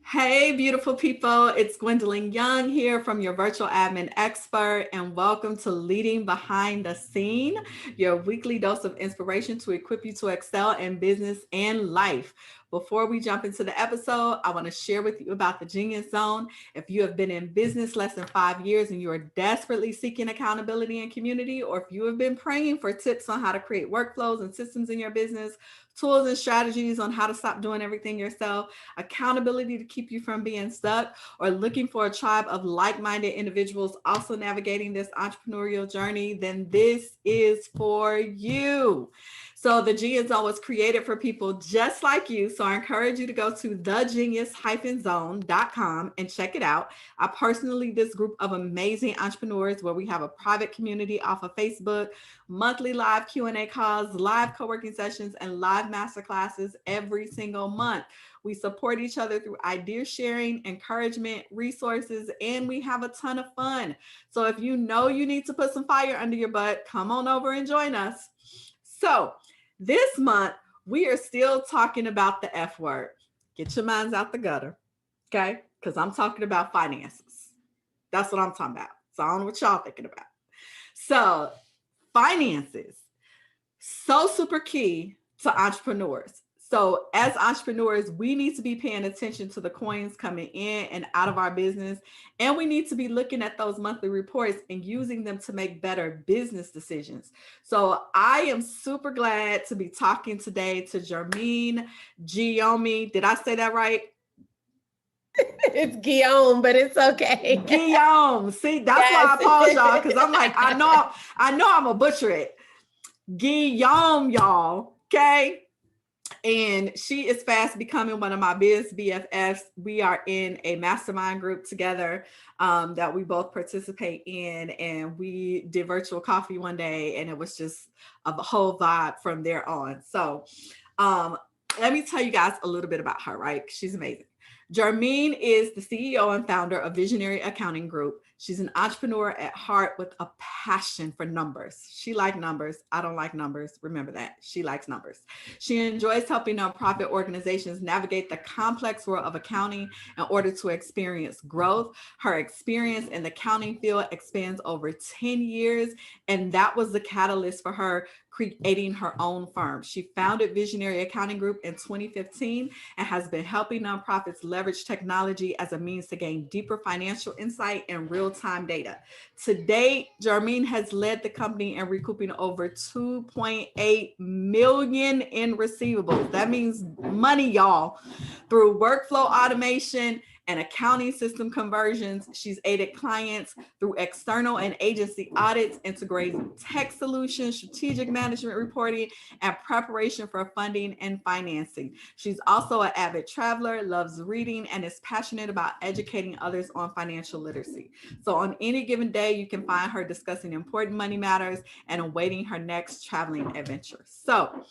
Hey, beautiful people. It's Gwendolyn Young here from your virtual admin expert, and welcome to Leading Behind the Scene, your weekly dose of inspiration to equip you to excel in business and life. Before we jump into the episode, I want to share with you about the Genius Zone. If you have been in business less than 5 years and you are desperately seeking accountability and community, or if you have been praying for tips on how to create workflows and systems in your business, tools and strategies on how to stop doing everything yourself, accountability to keep you from being stuck, or looking for a tribe of like-minded individuals also navigating this entrepreneurial journey, then this is for you. So the Genius Zone was created for people just like you. So I encourage you to go to thegenius-zone.com and check it out. I personally lead this group of amazing entrepreneurs where we have a private community off of Facebook, monthly live Q&A calls, live co-working sessions, and live masterclasses every single month. We support each other through idea sharing, encouragement, resources, and we have a ton of fun. So if you know you need to put some fire under your butt, come on over and join us. So this month, we are still talking about the F word. Get your minds out the gutter, okay? Because I'm talking about finances. That's what I'm talking about. So I don't know what y'all thinking about. So finances, so super key to entrepreneurs. So as entrepreneurs, we need to be paying attention to the coins coming in and out of our business. And we need to be looking at those monthly reports and using them to make better business decisions. So I am super glad to be talking today to Germeen Guillaume. Did I say that right? It's Guillaume, but it's okay. Guillaume. See, that's why I pause y'all, because I'm like, I know I'm gonna butcher it. Guillaume, y'all. Okay. And she is fast becoming one of my biz BFFs. We are in a mastermind group together that we both participate in. And we did virtual coffee one day, and it was just a whole vibe from there on. So let me tell you guys a little bit about her, right? She's amazing. Germeen is the CEO and founder of Visionary Accounting Group. She's an entrepreneur at heart with a passion for numbers. She likes numbers. I don't like numbers. Remember that. She likes numbers. She enjoys helping nonprofit organizations navigate the complex world of accounting in order to experience growth. Her experience in the accounting field expands over 10 years, and that was the catalyst for her creating her own firm. She founded Visionary Accounting Group in 2015 and has been helping nonprofits leverage technology as a means to gain deeper financial insight and real-time data. To date, Germeen has led the company in recouping over $2.8 million in receivables. That means money, y'all, through workflow automation and accounting system conversions. She's aided clients through external and agency audits, integrating tech solutions, strategic management reporting, and preparation for funding and financing. She's also an avid traveler, loves reading, and is passionate about educating others on financial literacy. So on any given day, you can find her discussing important money matters and awaiting her next traveling adventure. So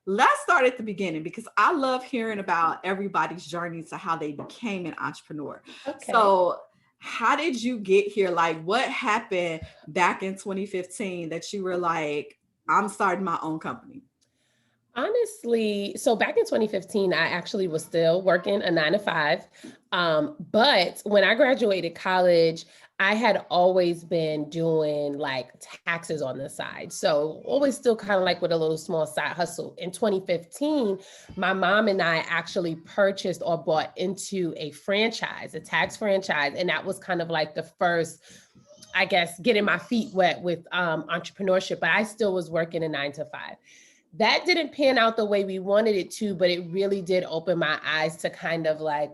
let's start at the beginning, because I love hearing about everybody's journey to how they became an entrepreneur. Okay. So how did you get here? Like, what happened back in 2015 that you were like, I'm starting my own company? Honestly, so back in 2015, I actually was still working a 9 to 5. But when I graduated college, I had always been doing like taxes on the side. So always still kind of like with a little small side hustle. In 2015, my mom and I actually purchased or bought into a franchise, a tax franchise. And that was kind of like the first, I guess, getting my feet wet with entrepreneurship, but I still was working a 9 to 5. That didn't pan out the way we wanted it to, but it really did open my eyes to kind of like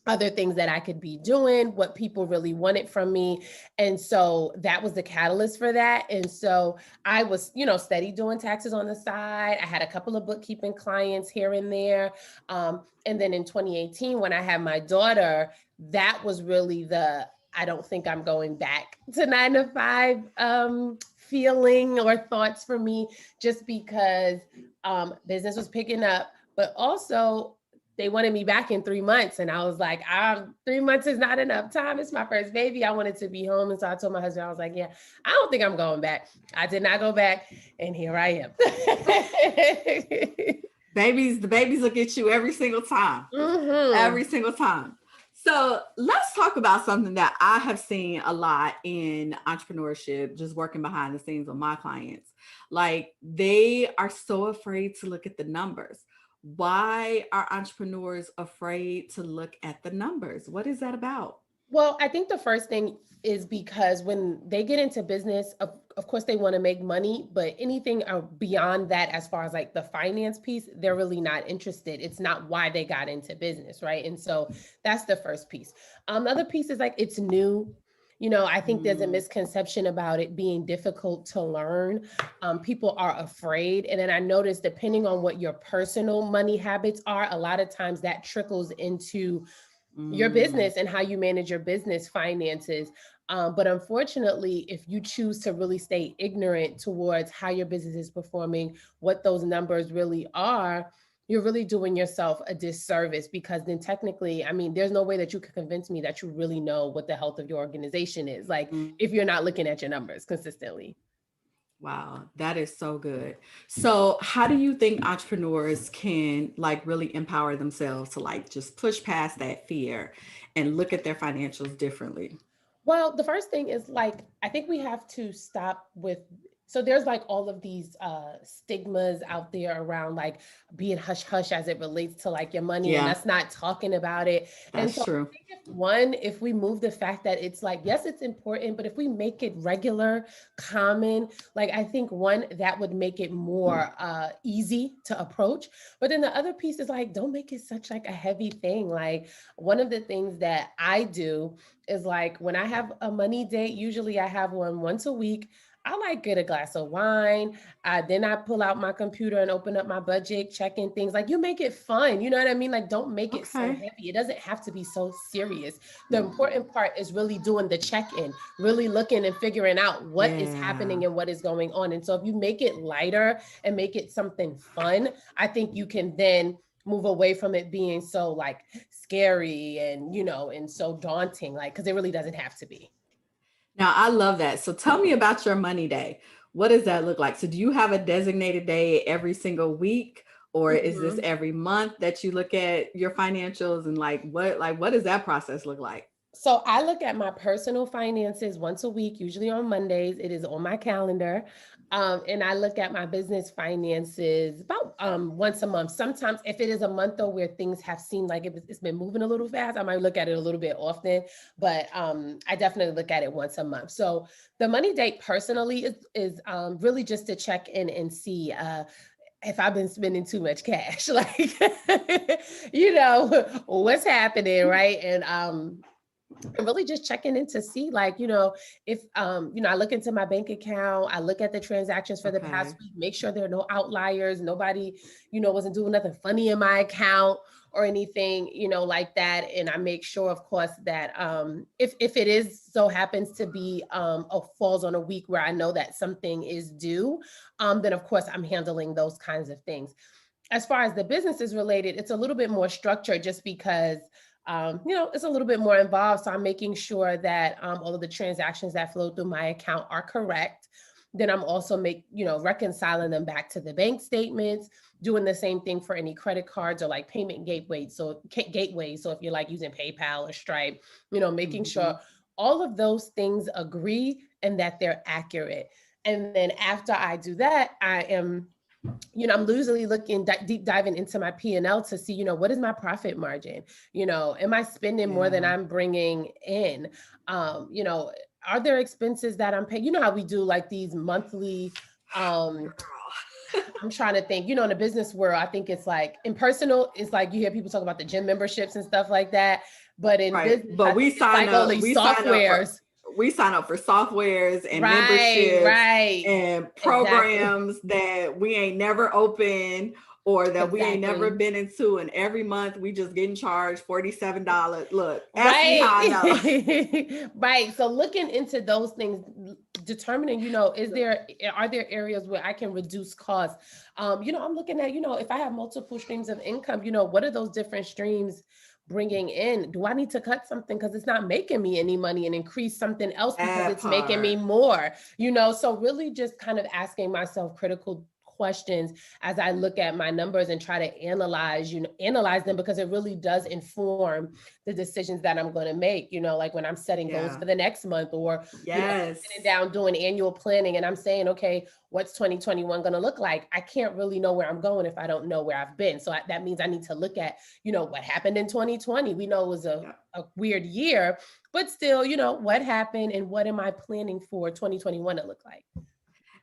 other things that I could be doing, what people really wanted from me. And so that was the catalyst for that. And so I was, steady doing taxes on the side. I had a couple of bookkeeping clients here and there. And then in 2018, when I had my daughter, that was really I don't think I'm going back to 9 to 5 feeling or thoughts for me, just because business was picking up, but also they wanted me back in 3 months. And I was like, 3 months is not enough time. It's my first baby. I wanted to be home. And so I told my husband, I was like, yeah, I don't think I'm going back. I did not go back. And here I am. The babies look at you every single time. Mm-hmm. Every single time. So let's talk about something that I have seen a lot in entrepreneurship, just working behind the scenes with my clients. Like they are so afraid to look at the numbers. Why are entrepreneurs afraid to look at the numbers? What is that about? Well, I think the first thing is because when they get into business, of course, they want to make money, but anything beyond that, as far as like the finance piece, they're really not interested. It's not why they got into business, right? And so that's the first piece. The other piece is like it's new. I think there's a Mm, misconception about it being difficult to learn. People are afraid. And then I noticed, depending on what your personal money habits are, a lot of times that trickles into your mm. business and how you manage your business finances. But unfortunately, if you choose to really stay ignorant towards how your business is performing, what those numbers really are, you're really doing yourself a disservice, because then technically, I mean, there's no way that you can convince me that you really know what the health of your organization is like Mm. if you're not looking at your numbers consistently. Wow, that is so good. So, how do you think entrepreneurs can like really empower themselves to like just push past that fear and look at their financials differently? Well, the first thing is like, I think we have to stop with, so there's like all of these stigmas out there around like being hush hush as it relates to like your money and Yeah, us not talking about it. And that's so true. I think if we move the fact that it's like, yes, it's important, but if we make it regular, common, like I think that would make it more easy to approach. But then the other piece is like, don't make it such like a heavy thing. Like one of the things that I do is like when I have a money date, usually I have one once a week. I like get a glass of wine. Then I pull out my computer and open up my budget, check in things. Like you make it fun. You know what I mean? Like don't make it so Okay. heavy. It doesn't have to be so serious. The important part is really doing the check-in, really looking and figuring out what is Yeah. happening and what is going on. And so if you make it lighter and make it something fun, I think you can then move away from it being so like scary and and so daunting, like because it really doesn't have to be. Now, I love that. So, tell me about your money day. What does that look like? So, do you have a designated day every single week, or is this Mhm. every month that you look at your financials and like what does that process look like? So I look at my personal finances once a week, usually on Mondays. It is on my calendar. And I look at my business finances about once a month. Sometimes, if it is a month though where things have seemed like it's been moving a little fast, I might look at it a little bit often. But I definitely look at it once a month. So the money date personally is really just to check in and see if I've been spending too much cash, like what's happening, right? And really just checking in to see like if I look into my bank account, I look at the transactions for the past Okay. week, make sure there are no outliers, nobody wasn't doing nothing funny in my account or anything like that. And I make sure of course that if it is so happens to be falls on a week where I know that something is due, then of course I'm handling those kinds of things. As far as the business is related, it's a little bit more structured just because it's a little bit more involved. So I'm making sure that all of the transactions that flow through my account are correct. Then I'm also reconciling them back to the bank statements, doing the same thing for any credit cards or like payment gateways. So gateways. So if you're like using PayPal or Stripe, making Hmm. sure all of those things agree and that they're accurate. And then after I do that, I'm usually looking deep diving into my P&L to see, what is my profit margin? Am I spending more than Yeah. I'm bringing in? Um, you know, are there expenses that I'm paying? You know how we do like these monthly, um, I'm trying to think, in the business world, I think it's like in personal, it's like you hear people talk about the gym memberships and stuff like that. But in Right. business, But I think it's like all these softwares. we sign up for softwares and Right, memberships right. and Exactly. programs that we ain't never opened or that we ain't never Exactly. been into. And every month we just getting charged $47. Look, ask me how I know. Right. Right. So looking into those things, determining, are there areas where I can reduce costs? I'm looking at, if I have multiple streams of income, what are those different streams bringing in? Do I need to cut something because it's not making me any money and increase something else because That it's making me part. more? So really just kind of asking myself critical questions as I look at my numbers and try to analyze them, because it really does inform the decisions that I'm going to make, like when I'm setting goals for the next month, or, sitting down doing annual planning and I'm saying, okay, what's 2021 going to look like? I can't really know where I'm going if I don't know where I've been. So that means I need to look at, what happened in 2020. We know it was a weird year, but still, what happened and what am I planning for 2021 to look like?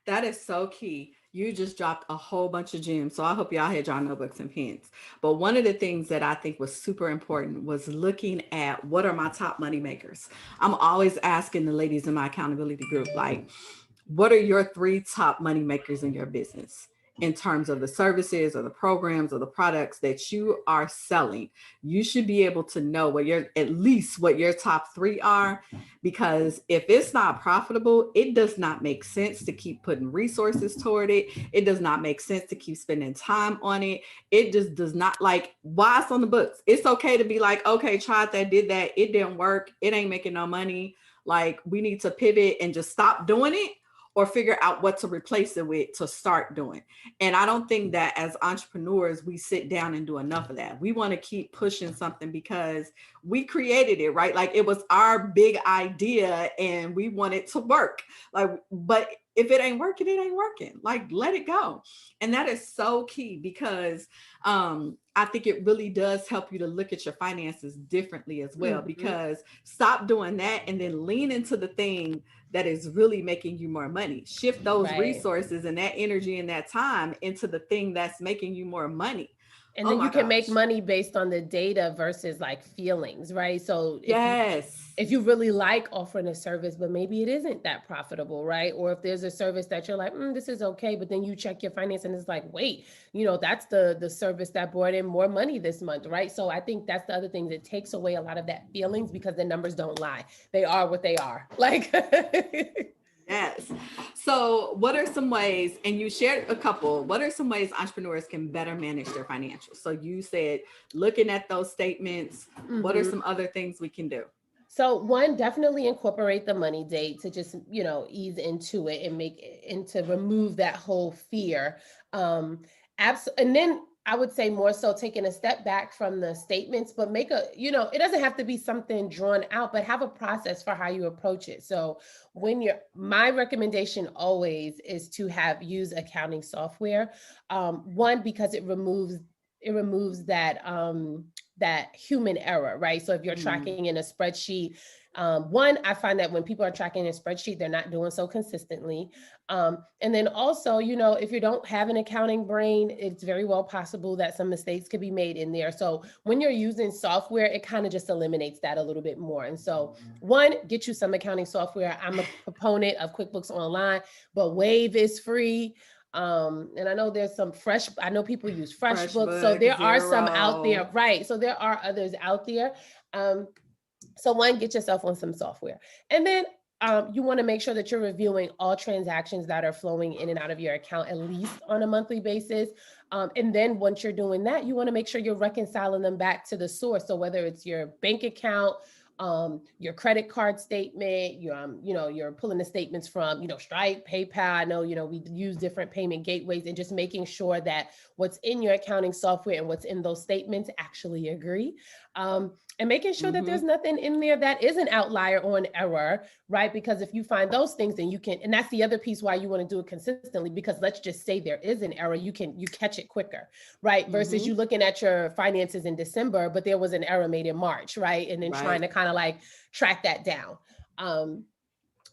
That is so key. You just dropped a whole bunch of gems. So I hope y'all had your notebooks and pens. But one of the things that I think was super important was looking at what are my top money makers. I'm always asking the ladies in my accountability group, like, what are your 3 top money makers in your business in terms of the services or the programs or the products that you are selling? You should be able to know at least what your top 3 are, because if it's not profitable, it does not make sense to keep putting resources toward it. It does not make sense to keep spending time on it. It just does not, like, why it's on the books. It's okay to be like, okay, tried that, did that, it didn't work, it ain't making no money. Like, we need to pivot and just stop doing it, or figure out what to replace it with to start doing. And I don't think that as entrepreneurs, we sit down and do enough of that. We want to keep pushing something because we created it, right? Like, it was our big idea and we want it to work. Like, but if it ain't working, it ain't working. Like, let it go. And that is so key, because I think it really does help you to look at your finances differently as well, because stop doing that and then lean into the thing that is really making you more money. Shift those resources and that energy and that time into the thing that's making you more money. And then you can make money based on the data versus like feelings, right? So if you really like offering a service, but maybe it isn't that profitable, right? Or if there's a service that you're like, this is okay, but then you check your finance and it's like, wait, that's the service that brought in more money this month, right? So I think that's the other thing that takes away a lot of that feelings, because the numbers don't lie. They are what they are. Like, yes. So what are some ways, and you shared a couple, what are some ways entrepreneurs can better manage their financials? So you said looking at those statements, what are some other things we can do? So one, definitely incorporate the money date to just, ease into it and to remove that whole fear. And then I would say more so taking a step back from the statements, but make it doesn't have to be something drawn out, but have a process for how you approach it. So my recommendation always is to use accounting software. One, because it removes that human error, right? So if you're tracking in a spreadsheet, one, I find that when people are tracking in a spreadsheet, they're not doing so consistently. And then also, if you don't have an accounting brain, it's very well possible that some mistakes could be made in there. So when you're using software, it kind of just eliminates that a little bit more. And so one, get you some accounting software. I'm a proponent of QuickBooks Online, but Wave is free. And I know there's some I know people use FreshBooks. So there are some out there, right? So there are others out there. So one, get yourself on some software. And then you want to make sure that you're reviewing all transactions that are flowing in and out of your account, at least on a monthly basis. And then once you're doing that, you want to make sure you're reconciling them back to the source. So whether it's your bank account, your credit card statement, you're pulling the statements from, Stripe, PayPal. I know, we use different payment gateways, and just making sure that what's in your accounting software and what's in those statements actually agree. And making sure that there's nothing in there that is an outlier or an error, right? Because if you find those things, then you can, and that's the other piece why you want to do it consistently, because let's just say there is an error, you catch it quicker, right? Versus you looking at your finances in December, but there was an error made in March, right? And then trying to kind of like track that down.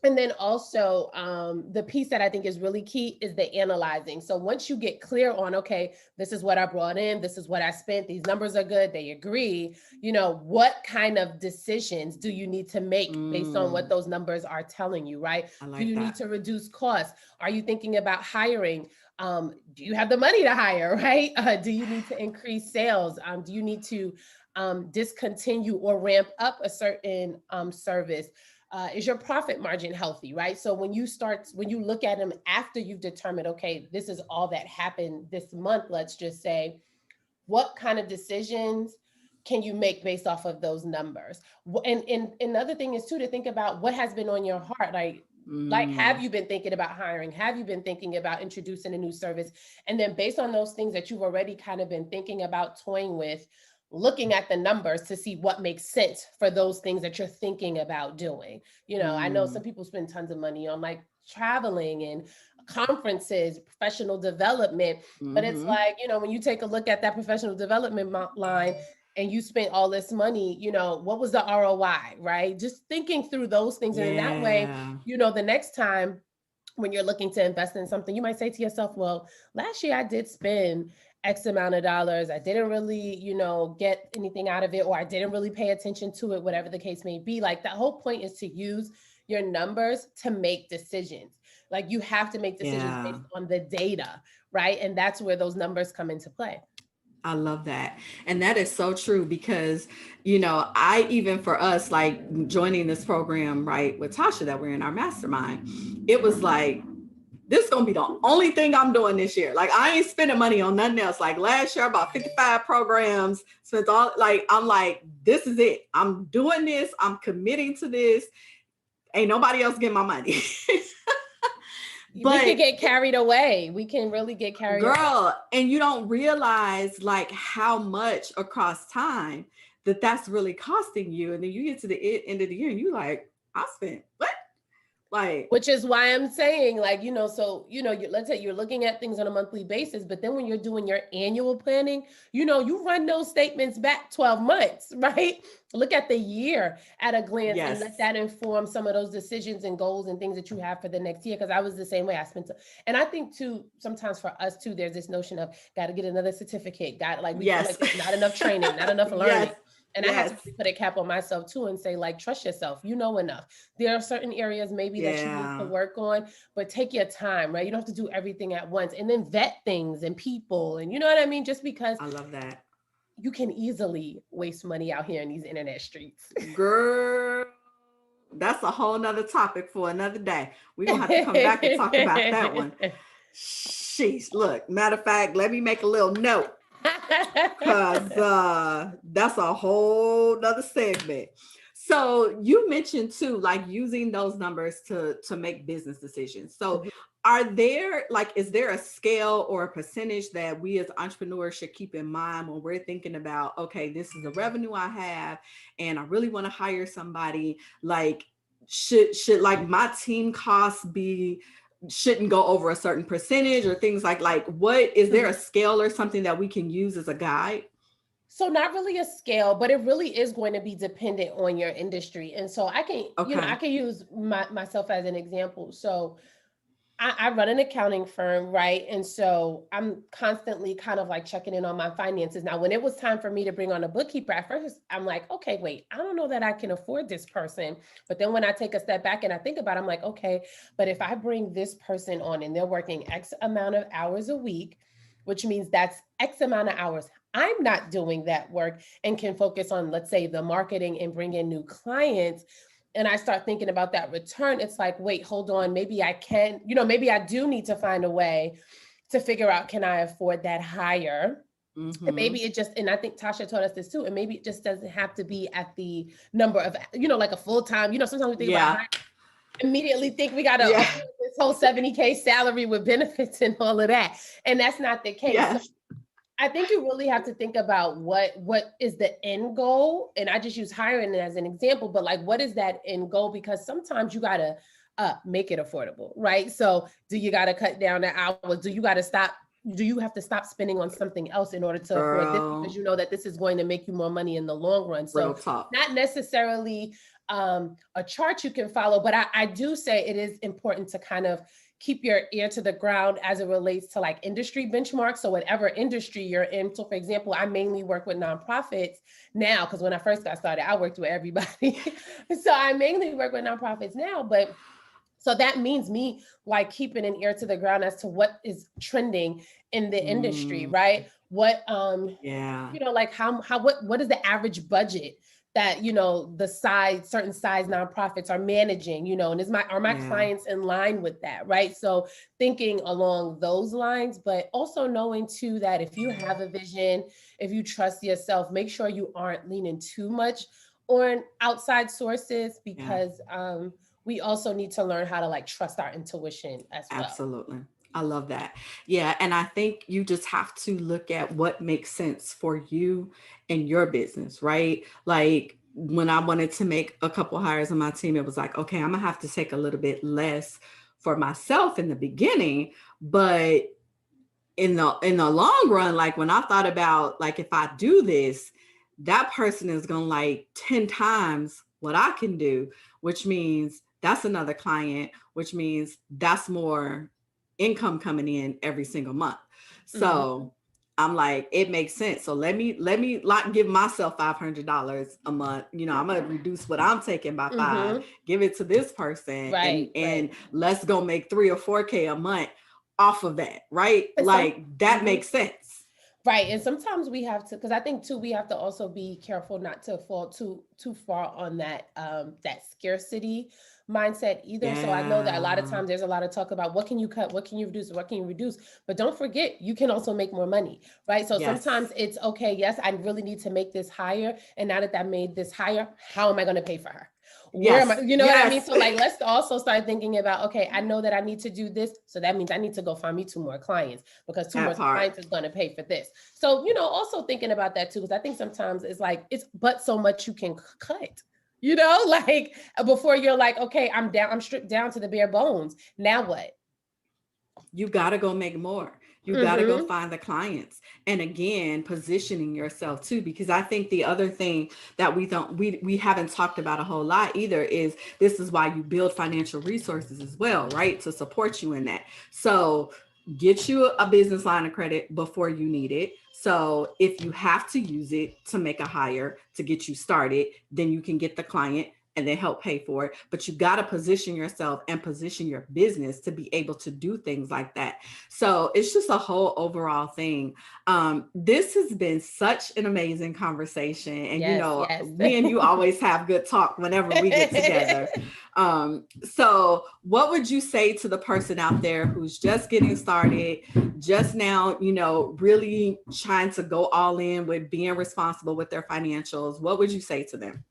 And then also the piece that I think is really key is the analyzing. So once you get clear on, okay, this is what I brought in, this is what I spent, these numbers are good, they agree, what kind of decisions do you need to make based on what those numbers are telling you, right? Do you need to reduce costs? Are you thinking about hiring? Do you have the money to hire, right? Do you need to increase sales? Do you need to discontinue or ramp up a certain service? Is your profit margin healthy, right? So when you look at them after you've determined, okay, this is all that happened this month, let's just say, what kind of decisions can you make based off of those numbers? And another thing is too, to think about what has been on your heart. Like, Like, have you been thinking about hiring? Have you been thinking about introducing a new service? And then based on those things that you've already kind of been thinking about toying with, looking at the numbers to see what makes sense for those things that you're thinking about doing. You know, I know some people spend tons of money on like traveling and conferences, professional development, but it's like, you know, when you take a look at that professional development line and you spent all this money, you know, what was the ROI, right? Just thinking through those things. And in that way, you know, the next time when you're looking to invest in something, you might say to yourself, well, last year I did spend X amount of dollars. I didn't really, you know, get anything out of it, or I didn't really pay attention to it, whatever the case may be. Like, the whole point is to use your numbers to make decisions. Like, you have to make decisions based on the data, right? And that's where those numbers come into play. I love that. And that is so true because, you know, I, even for us, like joining this program, right, with Tasha that we're in our mastermind, it was like, this is going to be the only thing I'm doing this year. Like, I ain't spending money on nothing else. Like last year, about 55 programs, spent all, like, I'm like, this is it. I'm doing this. I'm committing to this. Ain't nobody else getting my money. But we can get carried away. We can really get carried away. And you don't realize like how much across time that's really costing you. And then you get to the end of the year and you like, I spent what? Like, which is why I'm saying, like, you know, so, you know, let's say you're looking at things on a monthly basis, but then when you're doing your annual planning, you know, you run those statements back 12 months, right? Look at the year at a glance and let that inform some of those decisions and goals and things that you have for the next year. Because I was the same way. And I think too, sometimes for us too, there's this notion of got to get another certificate, we feel like there's not enough training, not enough learning. And I had to really put a cap on myself too and say, like, trust yourself. You know enough. There are certain areas maybe that you need to work on, but take your time, right? You don't have to do everything at once. And then vet things and people. And you know what I mean? Just because I love that. You can easily waste money out here in these internet streets. Girl, that's a whole nother topic for another day. We're going to have to come back and talk about that one. Sheesh. Look, matter of fact, let me make a little note. Because that's a whole nother segment. So you mentioned too, like using those numbers to make business decisions. So are there, like, is there a scale or a percentage that we as entrepreneurs should keep in mind when we're thinking about, okay, this is the revenue I have and I really want to hire somebody? Like, should like my team costs shouldn't go over a certain percentage or things like what is there a scale or something that we can use as a guide? So not really a scale, but it really is going to be dependent on your industry. And so I can, you know, I can use myself as an example. So I run an accounting firm, right? And so I'm constantly kind of like checking in on my finances. Now, when it was time for me to bring on a bookkeeper, at first I'm like, okay, wait, I don't know that I can afford this person. But then when I take a step back and I think about it, I'm like, okay, but if I bring this person on and they're working X amount of hours a week, which means that's X amount of hours I'm not doing that work and can focus on, let's say, the marketing and bring in new clients. And I start thinking about that return. It's like, wait, hold on. Maybe I can, you know, maybe I do need to find a way to figure out, can I afford that higher? And maybe it just, and I think Tasha taught us this too, and maybe it just doesn't have to be at the number of, you know, like a full-time, you know, sometimes we think about hiring, immediately think we got to afford this whole 70K salary with benefits and all of that. And that's not the case. So I think you really have to think about what is the end goal. And I just use hiring as an example, but like, what is that end goal? Because sometimes you got to make it affordable, right? So do you got to cut down the hours? Do you have to stop spending on something else in order to afford this? Because you know that this is going to make you more money in the long run. So not necessarily a chart you can follow, but I do say it is important to kind of keep your ear to the ground as it relates to like industry benchmarks. So whatever industry you're in. So for example, I mainly work with nonprofits now, because when I first got started, I worked with everybody. So I mainly work with nonprofits now, but so that means me like keeping an ear to the ground as to what is trending in the industry, right? What, you know, like what is the average budget that, you know, certain size nonprofits are managing, you know, and are my clients in line with that, right? So thinking along those lines, but also knowing too that if you have a vision, if you trust yourself, make sure you aren't leaning too much on outside sources, because we also need to learn how to like trust our intuition as well. Absolutely. I love that. Yeah. And I think you just have to look at what makes sense for you and your business, right? Like when I wanted to make a couple hires on my team, it was like, okay, I'm gonna have to take a little bit less for myself in the beginning, but in the long run, like when I thought about like if I do this, that person is gonna like 10 times what I can do, which means that's another client, which means that's more income coming in every single month. Mhm. So I'm like, it makes sense. So let me like give myself $500 a month. I'm gonna reduce what I'm taking by five, Mhm. give it to this person, and Right, and right. let's go make 3 or 4K a month off of that, right? And some Like that mhm. makes sense. Right. And sometimes we have to, because I think too, we have to also be careful not to fall too far on that scarcity mindset either. So I know that a lot of Yeah. times there's a lot of talk about what can you cut, what can you reduce, what can you reduce. But don't forget, you can also make more money, right? So Yes. sometimes it's okay, yes, I really need to make this higher. And now that I made this higher, how am I going to pay for her? Where am I? Yes. You know what I mean? Yes. So like let's also start thinking about, okay, I know that I need to do this. So that means I need to go find me two more clients because two That more part. clients is going to pay for this. So, also thinking about that too, because I think sometimes it's like, it's but so much you can cut, like before you're like, okay, I'm stripped down to the bare bones. Now what? You got to go make more. You got to go Mm-hmm. find the clients. And again, positioning yourself too, because I think the other thing that we haven't talked about a whole lot either is this is why you build financial resources as well, right? To support you in that. So get you a business line of credit before you need it. So if you have to use it to make a hire to get you started, then you can get the client and then help pay for it. But you got to position yourself and position your business to be able to do things like that. So it's just a whole overall thing. This has been such an amazing conversation. And, Yes, yes. me and you always have good talk whenever we get together. So what would you say to the person out there who's just getting started, just now, really trying to go all in with being responsible with their financials? What would you say to them?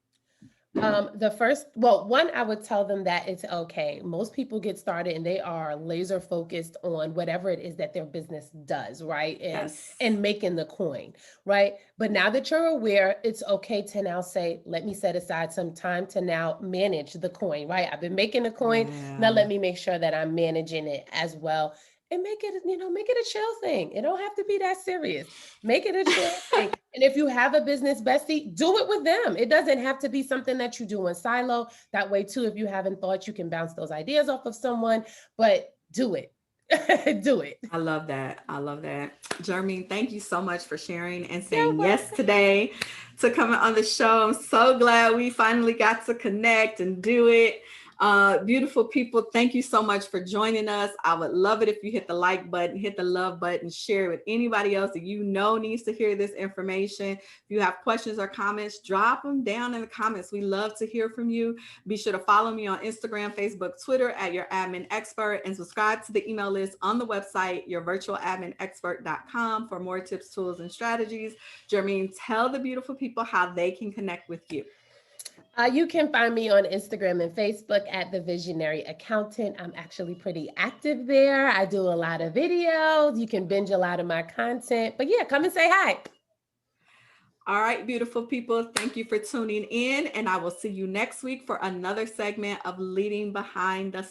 One, I would tell them that it's okay. Most people get started and they are laser focused on whatever it is that their business does, right? And Yes. and making the coin, right? But now that you're aware, it's okay to now say, let me set aside some time to now manage the coin, right? I've been making the coin. Now Yeah. let me make sure that I'm managing it as well. And make it a chill thing. It don't have to be that serious. Make it a chill thing. And if you have a business bestie, do it with them. It doesn't have to be something that you do in silo. That way, too, if you haven't thought, you can bounce those ideas off of someone, but do it. Do it. I love that. I love that. Germeen, thank you so much for sharing and You're saying yes welcome. today to coming on the show. I'm so glad we finally got to connect and do it. Beautiful people, thank you so much for joining us. I would love it if you hit the like button, hit the love button, share it with anybody else that needs to hear this information. If you have questions or comments, drop them down in the comments. We love to hear from you. Be sure to follow me on Instagram, Facebook, Twitter at Your Admin Expert, and subscribe to the email list on the website, yourvirtualadminexpert.com, for more tips, tools, and strategies. Germeen, tell the beautiful people how they can connect with you. You can find me on Instagram and Facebook at The Visionary Accountant. I'm actually pretty active there. I do a lot of videos. You can binge a lot of my content. But yeah, come and say hi. All right, beautiful people, thank you for tuning in, and I will see you next week for another segment of Leading Behind the